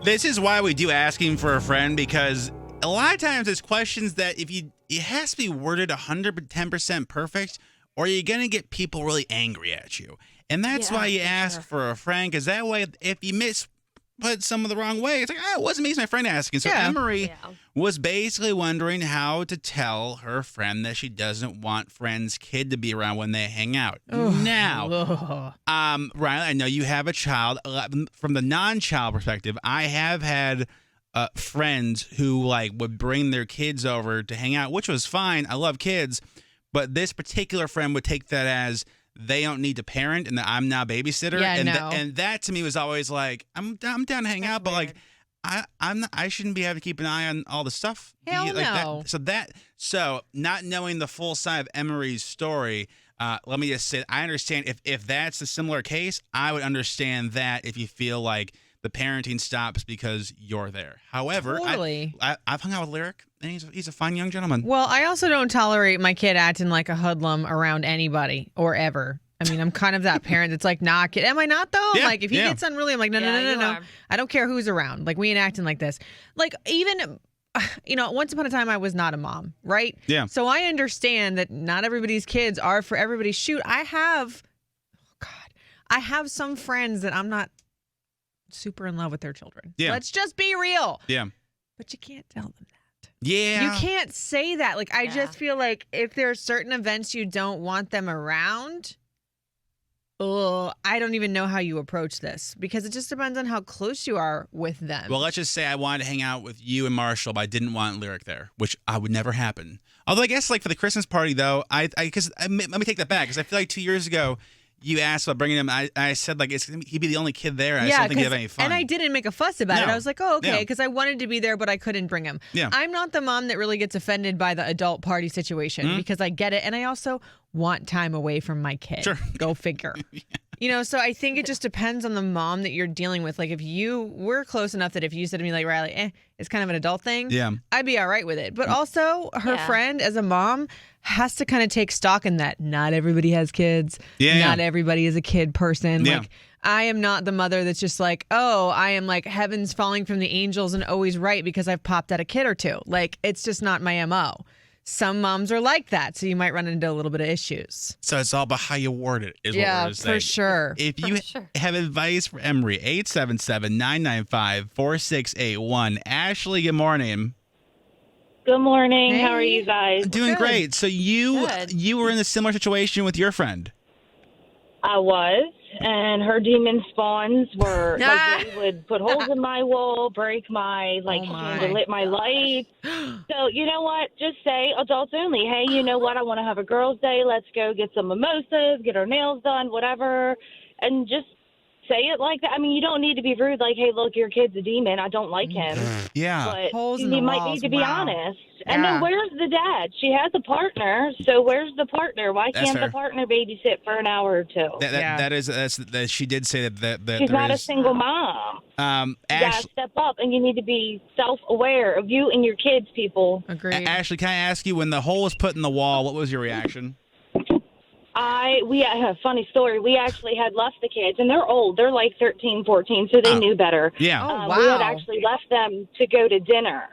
This is why we do asking for a friend, because a lot of times there's questions that it has to be worded 110% perfect, or you're going to get people really angry at you. And that's why you ask for a friend, because that way, if you put some of the wrong way, it's like, it wasn't me, it's my friend asking. So Emery was basically wondering how to tell her friend that she doesn't want friend's kid to be around when they hang out. Now, Riley, I know you have a child. From the non-child perspective, I have had friends who would bring their kids over to hang out, which was fine. I love kids, but this particular friend would take that as they don't need to parent and that I'm now babysitter. Yeah, and that to me was always like, I'm down to hang out, but weird. I shouldn't be having to keep an eye on all the stuff. Hell no. So not knowing the full side of Emery's story, let me just say, I understand if that's a similar case, I would understand that if you feel like the parenting stops because you're there. However, totally. I've hung out with Lyric, and he's a fine young gentleman. Well, I also don't tolerate my kid acting like a hoodlum around anybody or ever. I mean, I'm kind of that parent that's like, nah, kid. Am I not, though? Yeah, I'm like, if he gets unruly, I'm like, no. I don't care who's around. Like, we ain't acting like this. Like, even, once upon a time, I was not a mom, right? Yeah. So I understand that not everybody's kids are for everybody. Shoot, I have some friends that I'm not super in love with their children. Yeah. Let's just be real. Yeah. But you can't tell them that. Yeah. You can't say that. Like, I just feel like if there are certain events you don't want them around, I don't even know how you approach this, because it just depends on how close you are with them. Well, let's just say I wanted to hang out with you and Marshall, but I didn't want Lyric there, which I would never happen. Although I guess for the Christmas party, though, let me take that back, because I feel like 2 years ago, you asked about bringing him. I said he'd be the only kid there. I just don't think he'd have any fun. And I didn't make a fuss about it. I was like, oh, okay, Yeah. because I wanted to be there, but I couldn't bring him. Yeah. I'm not the mom that really gets offended by the adult party situation, because I get it. And I also want time away from my kid. Sure. Go figure. So I think it just depends on the mom that you're dealing with. Like, if we're close enough that if you said to me, like, Riley, it's kind of an adult thing, I'd be all right with it. But also, her friend, as a mom, has to kind of take stock in that not everybody has kids. Not everybody is a kid person. Yeah. Like, I am not the mother that's just like, oh, I am like heaven's falling from the angels and always right because I've popped out a kid or two. Like, it's just not my MO. Some moms are like that, so you might run into a little bit of issues. So it's all about how you word it, is what we're just saying. For sure. If you have advice for Emery, 877-995-4681. Ashley, good morning. Good morning. Hey. How are you guys? Doing great. So you were in a similar situation with your friend. I was, and her demon spawns were they would put holes in my wall, break my lit my lights. So you know what? Just say adults only. Hey, you know what? I want to have a girls' day. Let's go get some mimosas, get our nails done, whatever, and just say it like that. I mean, you don't need to be rude. Like, hey, look, your kid's a demon. I don't like him. Yeah. But Holes in you the might walls. need to be Wow. honest. And then where's the dad? She has a partner, so where's the partner? Why That's can't fair. the partner babysit for an hour or two? That she did say that She's there not a is. single mom. You gotta Ashley, step up, and you need to be self-aware of you and your kids, people. Agreed. Ashley, can I ask you, when the hole was put in the wall, what was your reaction? We had a funny story. We actually had left the kids, and they're old. They're like 13, 14, so they knew better. Yeah. Oh, We had wow. actually left them to go to dinner.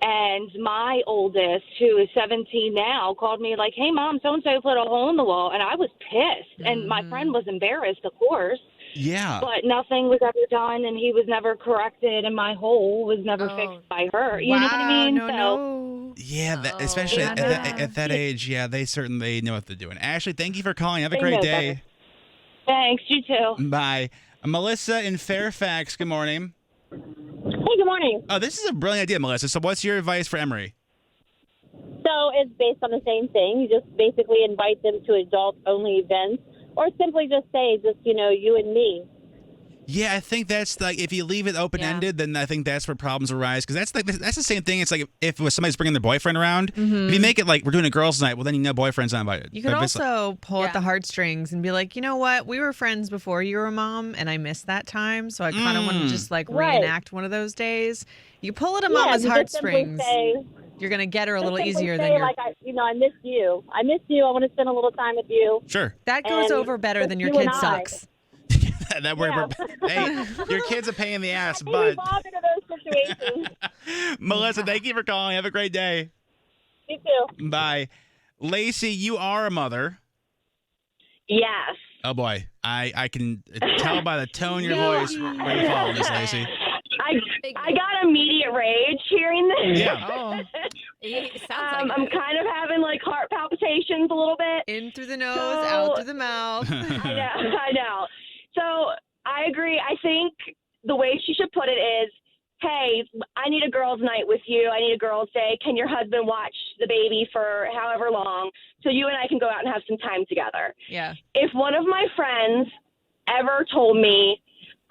And my oldest, who is 17 now, called me like, hey, Mom, so-and-so put a hole in the wall. And I was pissed. And my friend was embarrassed, of course. Yeah. But nothing was ever done, and he was never corrected, and my hole was never fixed by her. You know what I mean? No. Yeah, especially at that age, they certainly know what they're doing. Ashley, thank you for calling. Have a They great know day. better. Thanks, you too. Bye. Melissa in Fairfax, good morning. Hey, good morning. Oh, this is a brilliant idea, Melissa. So what's your advice for Emery? So it's based on the same thing. You just basically invite them to adult-only events, or simply just say, you and me. Yeah, I think that's if you leave it open-ended, then I think that's where problems arise. Because that's the same thing. It's like if somebody's bringing their boyfriend around, if you make it like we're doing a girls' night, well, then boyfriend's not invited. You could also pull at the heartstrings and be like, you know what? We were friends before you were a mom, and I missed that time, so I kind of want to just reenact one of those days. You pull at a mama's heartstrings, you're going to get her a little easier than your... I miss you. I want to spend a little time with you. Sure. That goes over better than your kid sucks. that we're hey, your kid's a pain in the ass, We but evolve into those situations. Melissa, thank you for calling. Have a great day. You too. Bye. Lacey, you are a mother. Yes. Oh boy, I can tell by the tone of your voice where you fall on this, Lacey. I got immediate rage hearing this. Yeah. Oh, It sounds like I'm kind of having like heart palpitations a little bit. in through the nose, out through the mouth. I know. So I agree. I think the way she should put it is, hey, I need a girls' night with you. I need a girls' day. Can your husband watch the baby for however long so you and I can go out and have some time together? Yeah. If one of my friends ever told me,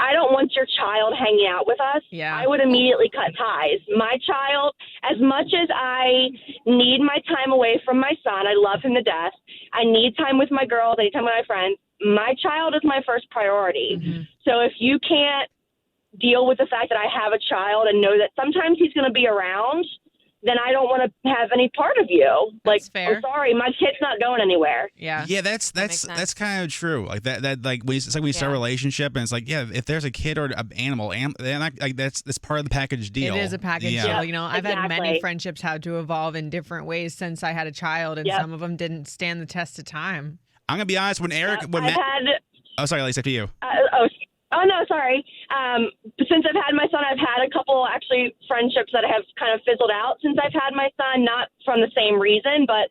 I don't want your child hanging out with us, Yeah. I would immediately cut ties. My child, as much as I need my time away from my son, I love him to death. I need time with my girls, I need time with my friends. My child is my first priority. Mm-hmm. So if you can't deal with the fact that I have a child and know that sometimes he's going to be around, then I don't want to have any part of you. That's fair. I'm sorry, my kid's not going anywhere. Yeah. Yeah, that's kind of true. Like that like it's like when you start a relationship and it's like, yeah, if there's a kid or an animal, then like that's part of the package deal. It is a package Yeah. deal. You know, I've had many Exactly. friendships had to evolve in different ways since I had a child, and some of them didn't stand the test of time. I'm gonna be honest. When Eric, oh sorry, Lisa, after you. Oh no, sorry. Since I've had my son, I've had a couple actually friendships that have kind of fizzled out since I've had my son, not from the same reason, but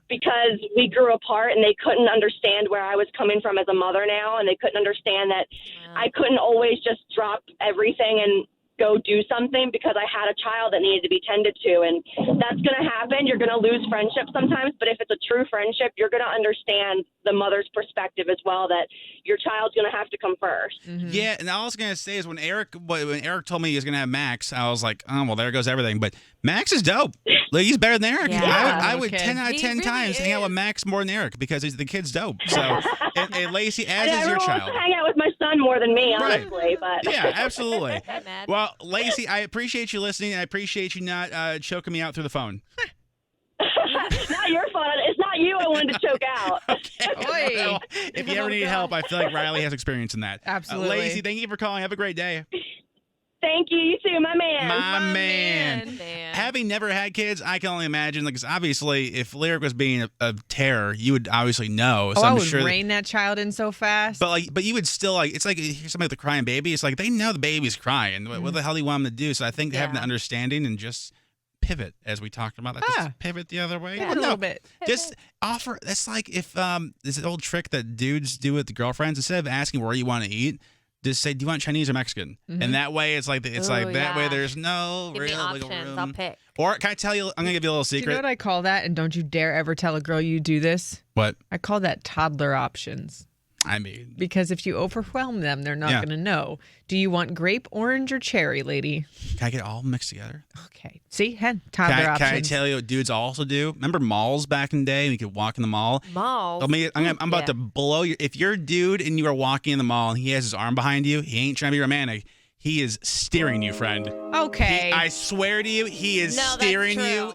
because we grew apart and they couldn't understand where I was coming from as a mother now, and they couldn't understand that I couldn't always just drop everything and go do something because I had a child that needed to be tended to. And that's going to happen. You're going to lose friendships sometimes, but if it's a true friendship, you're going to understand the mother's perspective as well, that your child's going to have to come first. Mm-hmm. Yeah, and all I was gonna say is when Eric told me he was gonna have Max, I was like, oh well, there goes everything. But Max is dope. Like, he's better than Eric. Yeah. I would Okay. 10 out of 10 really times hang out with is. Max more than Eric because the kid's dope. So, and Lacey, as is your Everyone wants child. to hang out with my son more than me, Right. honestly. But Yeah, absolutely. Hey, Matt. Well, Lacey, I appreciate you listening. I appreciate you not choking me out through the phone. it's not your fault. It's not you I wanted to choke out. Oi. Well, if you ever need help, I feel like Riley has experience in that. Absolutely. Lacey, thank you for calling. Have a great day. Thank you. You too, my man. My man. Man. Having never had kids, I can only imagine. Like, 'cause obviously, if Lyric was being a terror, you would obviously know. So I I'm would sure. rein that child in so fast. But you would still like. It's like you hear somebody with a crying baby. It's like they know the baby's crying. What the hell do you want them to do? So I think having the understanding and just pivot, as we talked about, that just pivot the other way. Yeah, Well, a little bit. Just offer. That's like if this old trick that dudes do with the girlfriends. Instead of asking where you want to eat, just say, "Do you want Chinese or Mexican?" And that way, it's like that way. There's no Give me real wiggle options. room. I'll pick. Or can I tell you? I'm gonna give you a little Do you secret. know what I call that? And don't you dare ever tell a girl you do this. What? I call that toddler options. I mean, Because if you overwhelm them, they're not Yeah. going to know. Do you want grape, orange, or cherry, lady? can I get all mixed together? Okay. See? Toddler options. Can I tell you what dudes also do? Remember malls back in the day? We could walk in the mall. Malls. I'm about to blow your. If you're a dude and you are walking in the mall and he has his arm behind you, he ain't trying to be romantic. He is steering you, friend. Okay. I swear to you, he is No, that's steering true. you